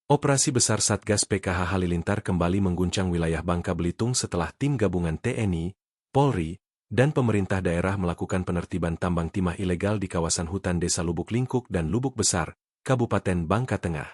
Operasi besar Satgas PKH Halilintar kembali mengguncang wilayah Bangka Belitung setelah tim gabungan TNI, Polri, dan pemerintah daerah melakukan penertiban tambang timah ilegal di kawasan hutan Desa Lubuk Lingkuk dan Lubuk Besar, Kabupaten Bangka Tengah.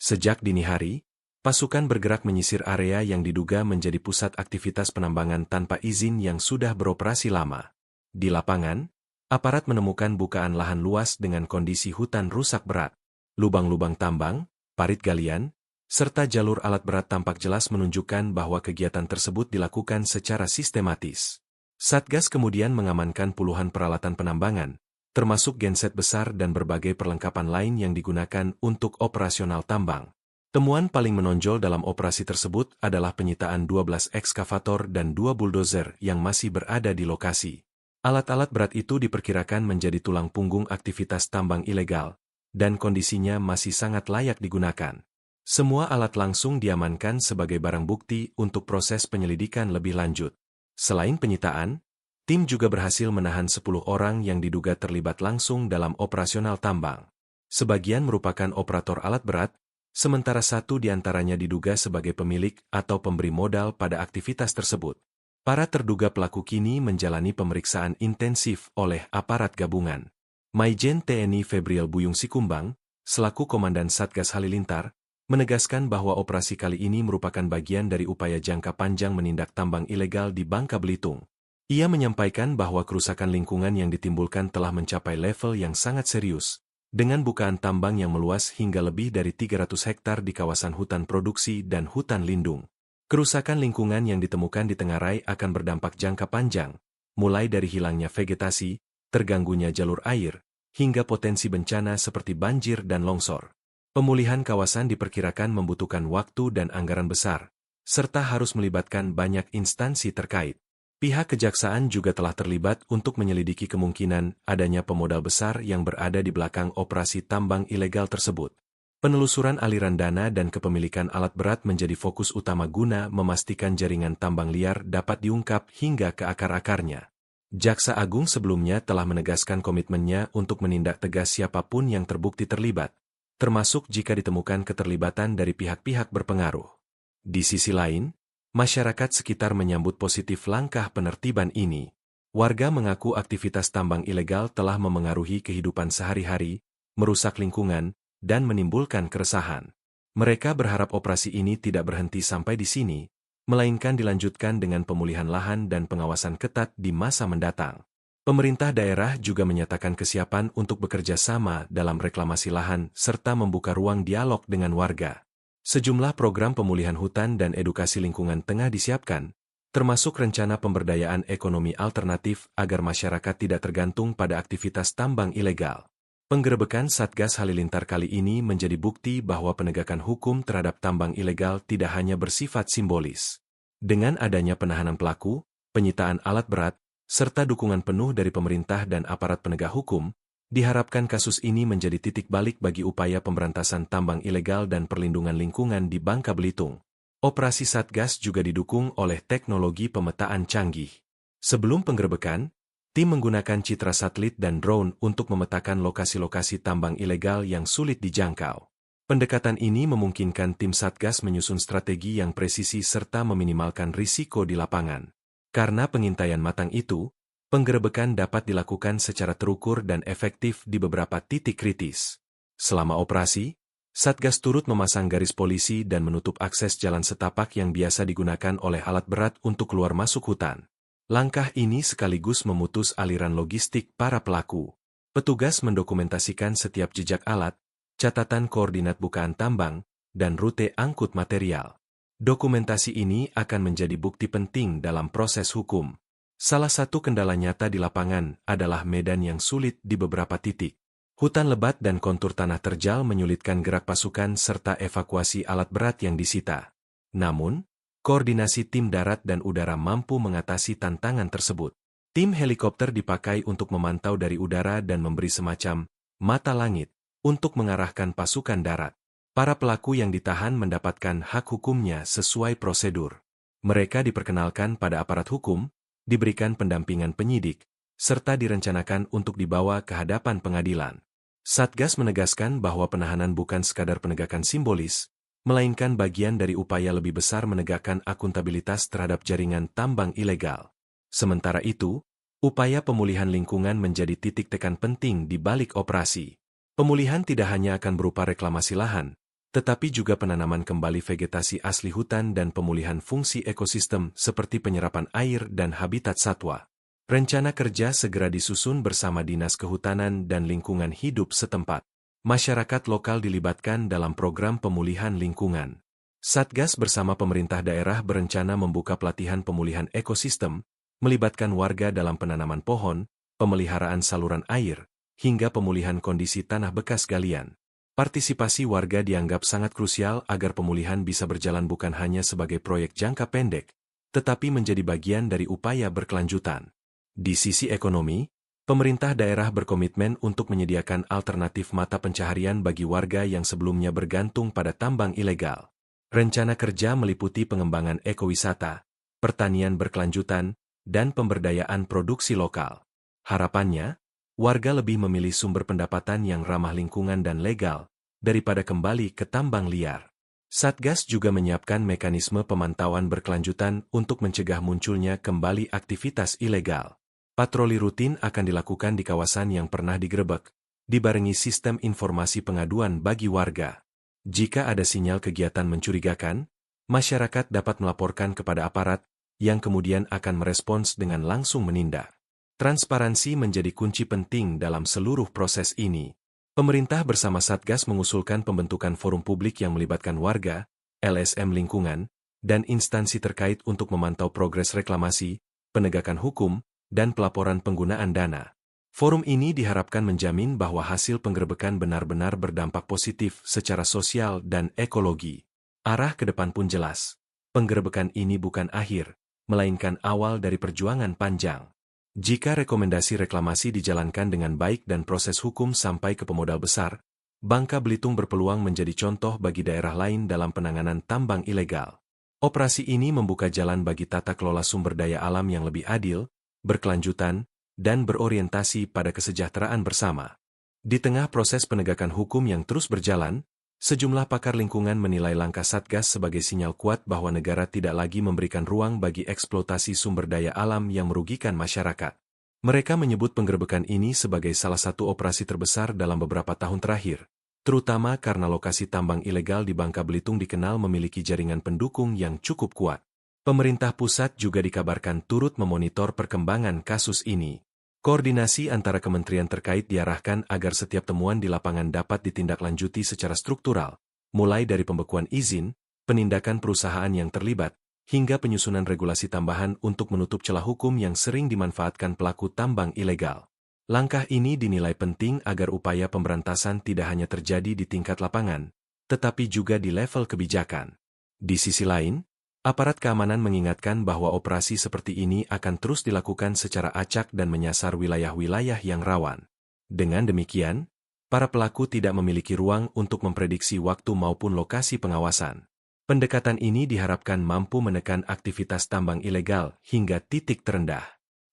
Sejak dini hari, pasukan bergerak menyisir area yang diduga menjadi pusat aktivitas penambangan tanpa izin yang sudah beroperasi lama. Di lapangan, aparat menemukan bukaan lahan luas dengan kondisi hutan rusak berat. Lubang-lubang tambang, parit galian, serta jalur alat berat tampak jelas menunjukkan bahwa kegiatan tersebut dilakukan secara sistematis. Satgas kemudian mengamankan puluhan peralatan penambangan, termasuk genset besar dan berbagai perlengkapan lain yang digunakan untuk operasional tambang. Temuan paling menonjol dalam operasi tersebut adalah penyitaan 12 ekskavator dan 2 buldozer yang masih berada di lokasi. Alat-alat berat itu diperkirakan menjadi tulang punggung aktivitas tambang ilegal, dan kondisinya masih sangat layak digunakan. Semua alat langsung diamankan sebagai barang bukti untuk proses penyelidikan lebih lanjut. Selain penyitaan, tim juga berhasil menahan 10 orang yang diduga terlibat langsung dalam operasional tambang. Sebagian merupakan operator alat berat, sementara satu diantaranya diduga sebagai pemilik atau pemberi modal pada aktivitas tersebut. Para terduga pelaku kini menjalani pemeriksaan intensif oleh aparat gabungan. Maijen TNI Febriel Buyung Sikumbang, selaku Komandan Satgas Halilintar, menegaskan bahwa operasi kali ini merupakan bagian dari upaya jangka panjang menindak tambang ilegal di Bangka Belitung. Ia menyampaikan bahwa kerusakan lingkungan yang ditimbulkan telah mencapai level yang sangat serius, dengan bukaan tambang yang meluas hingga lebih dari 300 hektar di kawasan hutan produksi dan hutan lindung. Kerusakan lingkungan yang ditemukan di Tengarai akan berdampak jangka panjang, mulai dari hilangnya vegetasi, terganggunya jalur air, hingga potensi bencana seperti banjir dan longsor. Pemulihan kawasan diperkirakan membutuhkan waktu dan anggaran besar, serta harus melibatkan banyak instansi terkait. Pihak kejaksaan juga telah terlibat untuk menyelidiki kemungkinan adanya pemodal besar yang berada di belakang operasi tambang ilegal tersebut. Penelusuran aliran dana dan kepemilikan alat berat menjadi fokus utama guna memastikan jaringan tambang liar dapat diungkap hingga ke akar-akarnya. Jaksa Agung sebelumnya telah menegaskan komitmennya untuk menindak tegas siapapun yang terbukti terlibat, termasuk jika ditemukan keterlibatan dari pihak-pihak berpengaruh. Di sisi lain, masyarakat sekitar menyambut positif langkah penertiban ini. Warga mengaku aktivitas tambang ilegal telah memengaruhi kehidupan sehari-hari, merusak lingkungan, dan menimbulkan keresahan. Mereka berharap operasi ini tidak berhenti sampai di sini, melainkan dilanjutkan dengan pemulihan lahan dan pengawasan ketat di masa mendatang. Pemerintah daerah juga menyatakan kesiapan untuk bekerja sama dalam reklamasi lahan serta membuka ruang dialog dengan warga. Sejumlah program pemulihan hutan dan edukasi lingkungan tengah disiapkan, termasuk rencana pemberdayaan ekonomi alternatif agar masyarakat tidak tergantung pada aktivitas tambang ilegal. Penggerebekan Satgas Halilintar kali ini menjadi bukti bahwa penegakan hukum terhadap tambang ilegal tidak hanya bersifat simbolis. Dengan adanya penahanan pelaku, penyitaan alat berat, serta dukungan penuh dari pemerintah dan aparat penegak hukum, diharapkan kasus ini menjadi titik balik bagi upaya pemberantasan tambang ilegal dan perlindungan lingkungan di Bangka Belitung. Operasi Satgas juga didukung oleh teknologi pemetaan canggih. Sebelum penggerebekan, tim menggunakan citra satelit dan drone untuk memetakan lokasi-lokasi tambang ilegal yang sulit dijangkau. Pendekatan ini memungkinkan tim Satgas menyusun strategi yang presisi serta meminimalkan risiko di lapangan. Karena pengintaian matang itu, penggerebekan dapat dilakukan secara terukur dan efektif di beberapa titik kritis. Selama operasi, Satgas turut memasang garis polisi dan menutup akses jalan setapak yang biasa digunakan oleh alat berat untuk keluar masuk hutan. Langkah ini sekaligus memutus aliran logistik para pelaku. Petugas mendokumentasikan setiap jejak alat, catatan koordinat bukaan tambang, dan rute angkut material. Dokumentasi ini akan menjadi bukti penting dalam proses hukum. Salah satu kendala nyata di lapangan adalah medan yang sulit di beberapa titik. Hutan lebat dan kontur tanah terjal menyulitkan gerak pasukan serta evakuasi alat berat yang disita. Namun, koordinasi tim darat dan udara mampu mengatasi tantangan tersebut. Tim helikopter dipakai untuk memantau dari udara dan memberi semacam mata langit untuk mengarahkan pasukan darat. Para pelaku yang ditahan mendapatkan hak hukumnya sesuai prosedur. Mereka diperkenalkan pada aparat hukum, diberikan pendampingan penyidik, serta direncanakan untuk dibawa ke hadapan pengadilan. Satgas menegaskan bahwa penahanan bukan sekadar penegakan simbolis, melainkan bagian dari upaya lebih besar menegakkan akuntabilitas terhadap jaringan tambang ilegal. Sementara itu, upaya pemulihan lingkungan menjadi titik tekan penting di balik operasi. Pemulihan tidak hanya akan berupa reklamasi lahan, tetapi juga penanaman kembali vegetasi asli hutan dan pemulihan fungsi ekosistem seperti penyerapan air dan habitat satwa. Rencana kerja segera disusun bersama Dinas Kehutanan dan Lingkungan Hidup setempat. Masyarakat lokal dilibatkan dalam program pemulihan lingkungan. Satgas bersama pemerintah daerah berencana membuka pelatihan pemulihan ekosistem, melibatkan warga dalam penanaman pohon, pemeliharaan saluran air, hingga pemulihan kondisi tanah bekas galian. Partisipasi warga dianggap sangat krusial agar pemulihan bisa berjalan bukan hanya sebagai proyek jangka pendek, tetapi menjadi bagian dari upaya berkelanjutan. Di sisi ekonomi, pemerintah daerah berkomitmen untuk menyediakan alternatif mata pencaharian bagi warga yang sebelumnya bergantung pada tambang ilegal. Rencana kerja meliputi pengembangan ekowisata, pertanian berkelanjutan, dan pemberdayaan produksi lokal. Harapannya, warga lebih memilih sumber pendapatan yang ramah lingkungan dan legal, daripada kembali ke tambang liar. Satgas juga menyiapkan mekanisme pemantauan berkelanjutan untuk mencegah munculnya kembali aktivitas ilegal. Patroli rutin akan dilakukan di kawasan yang pernah digerebek, dibarengi sistem informasi pengaduan bagi warga. Jika ada sinyal kegiatan mencurigakan, masyarakat dapat melaporkan kepada aparat, yang kemudian akan merespons dengan langsung menindak. Transparansi menjadi kunci penting dalam seluruh proses ini. Pemerintah bersama Satgas mengusulkan pembentukan forum publik yang melibatkan warga, LSM lingkungan, dan instansi terkait untuk memantau progres reklamasi, penegakan hukum, dan pelaporan penggunaan dana. Forum ini diharapkan menjamin bahwa hasil penggerebekan benar-benar berdampak positif secara sosial dan ekologi. Arah ke depan pun jelas. Penggerebekan ini bukan akhir, melainkan awal dari perjuangan panjang. Jika rekomendasi reklamasi dijalankan dengan baik dan proses hukum sampai ke pemodal besar, Bangka Belitung berpeluang menjadi contoh bagi daerah lain dalam penanganan tambang ilegal. Operasi ini membuka jalan bagi tata kelola sumber daya alam yang lebih adil, berkelanjutan, dan berorientasi pada kesejahteraan bersama. Di tengah proses penegakan hukum yang terus berjalan, sejumlah pakar lingkungan menilai langkah Satgas sebagai sinyal kuat bahwa negara tidak lagi memberikan ruang bagi eksploitasi sumber daya alam yang merugikan masyarakat. Mereka menyebut penggerebekan ini sebagai salah satu operasi terbesar dalam beberapa tahun terakhir, terutama karena lokasi tambang ilegal di Bangka Belitung dikenal memiliki jaringan pendukung yang cukup kuat. Pemerintah pusat juga dikabarkan turut memonitor perkembangan kasus ini. Koordinasi antara kementerian terkait diarahkan agar setiap temuan di lapangan dapat ditindaklanjuti secara struktural, mulai dari pembekuan izin, penindakan perusahaan yang terlibat, hingga penyusunan regulasi tambahan untuk menutup celah hukum yang sering dimanfaatkan pelaku tambang ilegal. Langkah ini dinilai penting agar upaya pemberantasan tidak hanya terjadi di tingkat lapangan, tetapi juga di level kebijakan. Di sisi lain, aparat keamanan mengingatkan bahwa operasi seperti ini akan terus dilakukan secara acak dan menyasar wilayah-wilayah yang rawan. Dengan demikian, para pelaku tidak memiliki ruang untuk memprediksi waktu maupun lokasi pengawasan. Pendekatan ini diharapkan mampu menekan aktivitas tambang ilegal hingga titik terendah.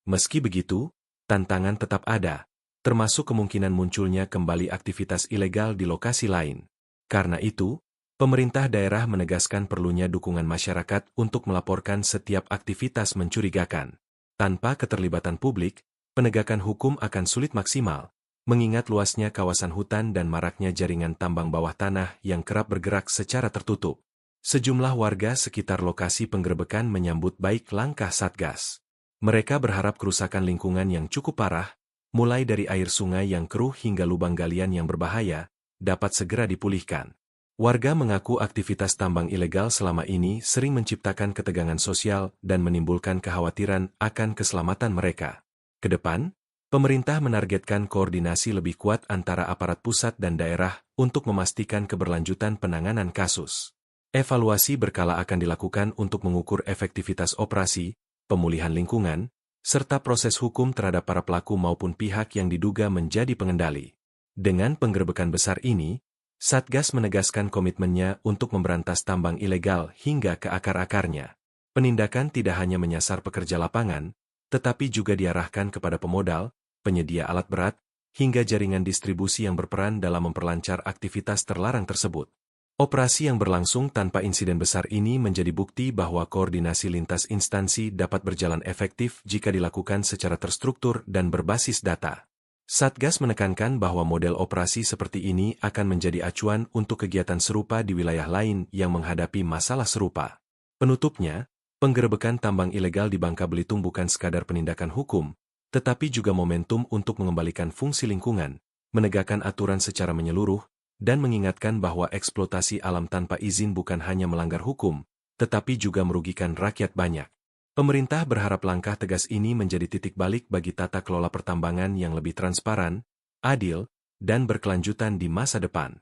Meski begitu, tantangan tetap ada, termasuk kemungkinan munculnya kembali aktivitas ilegal di lokasi lain. Karena itu, pemerintah daerah menegaskan perlunya dukungan masyarakat untuk melaporkan setiap aktivitas mencurigakan. Tanpa keterlibatan publik, penegakan hukum akan sulit maksimal, mengingat luasnya kawasan hutan dan maraknya jaringan tambang bawah tanah yang kerap bergerak secara tertutup. Sejumlah warga sekitar lokasi penggerebekan menyambut baik langkah Satgas. Mereka berharap kerusakan lingkungan yang cukup parah, mulai dari air sungai yang keruh hingga lubang galian yang berbahaya, dapat segera dipulihkan. Warga mengaku aktivitas tambang ilegal selama ini sering menciptakan ketegangan sosial dan menimbulkan kekhawatiran akan keselamatan mereka. Kedepan, pemerintah menargetkan koordinasi lebih kuat antara aparat pusat dan daerah untuk memastikan keberlanjutan penanganan kasus. Evaluasi berkala akan dilakukan untuk mengukur efektivitas operasi, pemulihan lingkungan, serta proses hukum terhadap para pelaku maupun pihak yang diduga menjadi pengendali. Dengan penggerebekan besar ini, Satgas menegaskan komitmennya untuk memberantas tambang ilegal hingga ke akar-akarnya. Penindakan tidak hanya menyasar pekerja lapangan, tetapi juga diarahkan kepada pemodal, penyedia alat berat, hingga jaringan distribusi yang berperan dalam memperlancar aktivitas terlarang tersebut. Operasi yang berlangsung tanpa insiden besar ini menjadi bukti bahwa koordinasi lintas instansi dapat berjalan efektif jika dilakukan secara terstruktur dan berbasis data. Satgas menekankan bahwa model operasi seperti ini akan menjadi acuan untuk kegiatan serupa di wilayah lain yang menghadapi masalah serupa. Penutupnya, penggerebekan tambang ilegal di Bangka Belitung bukan sekadar penindakan hukum, tetapi juga momentum untuk mengembalikan fungsi lingkungan, menegakkan aturan secara menyeluruh, dan mengingatkan bahwa eksploitasi alam tanpa izin bukan hanya melanggar hukum, tetapi juga merugikan rakyat banyak. Pemerintah berharap langkah tegas ini menjadi titik balik bagi tata kelola pertambangan yang lebih transparan, adil, dan berkelanjutan di masa depan.